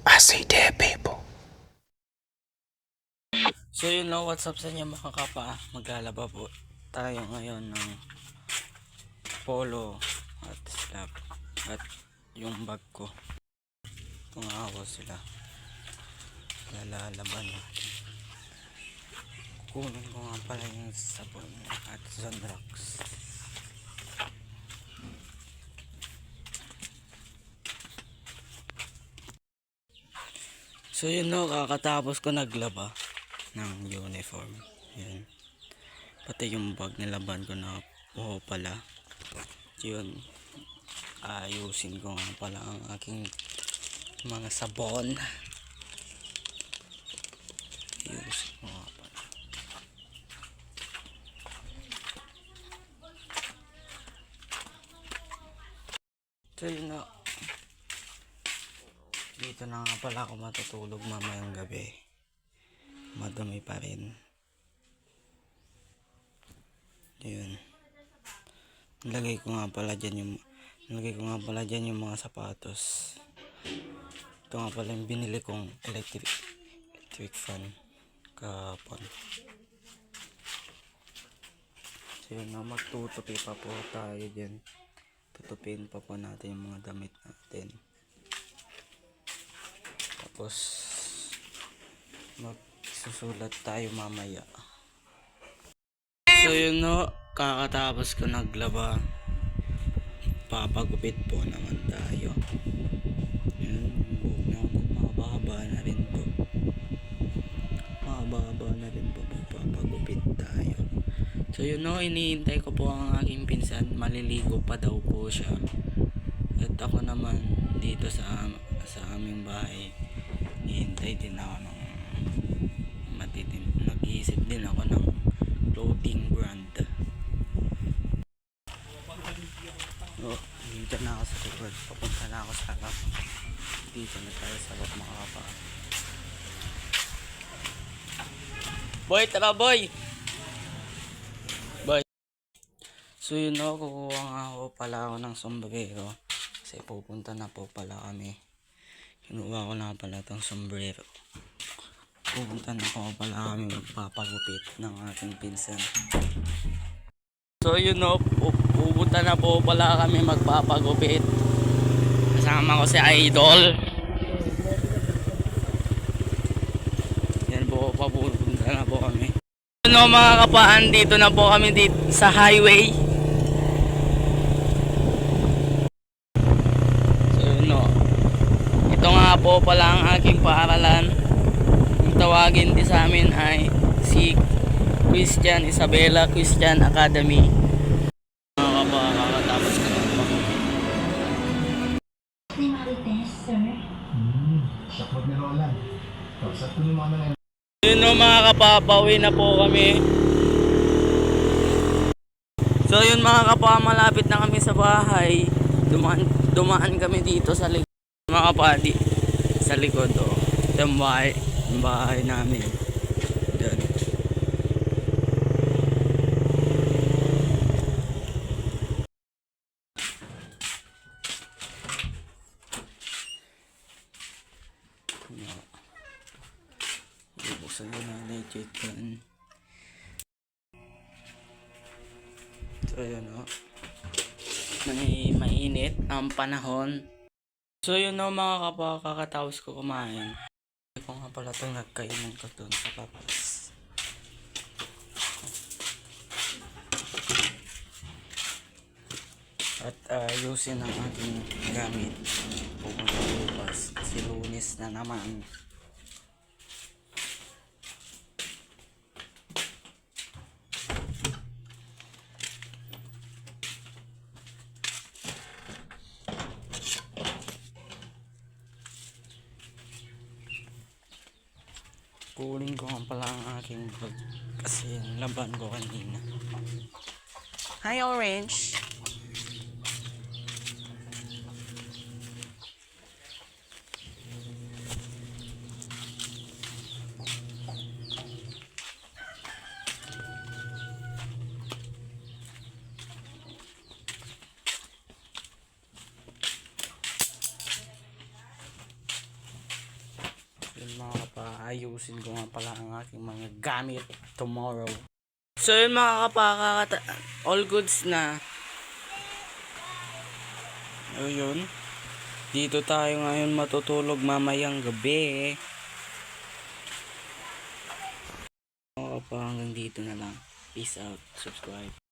I say dead people. So you know what's up sa inyo mga kapa. Maglalaba po tayo ngayon ng polo at slab at yung bag ko. Kung ako sila lalalaban natin. Kunin ko nga pala yung sabon at sunrox. So you know, kakatapos ko naglaba ng uniform. Yan. Pati yung bag nilaban ko na pala. Yun. Ayusin ko nga pala ang aking mga sabon. Ayusin ko nga pala. So yun na. Dito na nga pala ako matutulog mamayang gabi. Madumi pa rin. Yun. Nilagay ko nga pala dyan yung mga sapatos. Ito nga pala yung binili kong electric fan kahapon. So yun na, magtutupi pa po tayo dyan. Tutupin pa po natin yung mga damit natin. Tapos magsusulat tayo mamaya. So yun no, kakatapos ko naglaba. Papagupit po naman tayo. Yun, buhok na ako. Mahaba na rin po. Papagupit tayo. So yun no, iniintay ko po ang aking pinsan. Maliligo pa daw po siya. At ako naman dito sa aming bahay, iniintay din ako ng nag-iisip din ako ng clothing brand. So, dito na ako sa likod. Papunta na ako sa harap. Dito na tayo sa harap mga kapa. Boy, tara boy! Boy! So yun o, kukuha nga ako pala ako ng sombrero. Kasi pupunta na po pala kami. Kinuha ko na pala itong sombrero. Pupunta na po pala kami magpapagupit ng aking pinsan. So yun o, pupunta na po pala kami magpapagupit. Kasama ko si Idol. Yan po, papunta na po kami. Yun o mga kapaan, dito na po kami dito sa highway. So yun o, ito nga po pala ang aking paaralan. Ang tawagin din sa amin ay si Christian Isabela Christian Academy. Mga kapaan, kakatapos ko na po. Sakot ni Roland. Sakto ni Mama na. Yun o mga kapapawi na po kami. So yun mga kapa, malapit na kami sa bahay. Dumaan kami dito sa likod. Mga kapadi, sa likod o. Ito yung bahay namin. Doon. Bubuksan ko na legit yan. So yun o, mainit ang panahon. So yun o mga kapa, kakatapos ko kumain. Ko nga pala itong nagkainan ko dun sa papas. At ayusin ang aking gamit. Pupunta bukas kasi Lunes na naman. Kunin ko nga pala ang aking bag kasi laban ko kanina. Hi Orange! mga kapa, ayusin ko nga pala ang aking mga gamit tomorrow. So yun mga kapa, all goods na. O yun, dito tayo ngayon matutulog mamayang gabi. Mga kapa, hanggang dito na lang. Peace out, subscribe.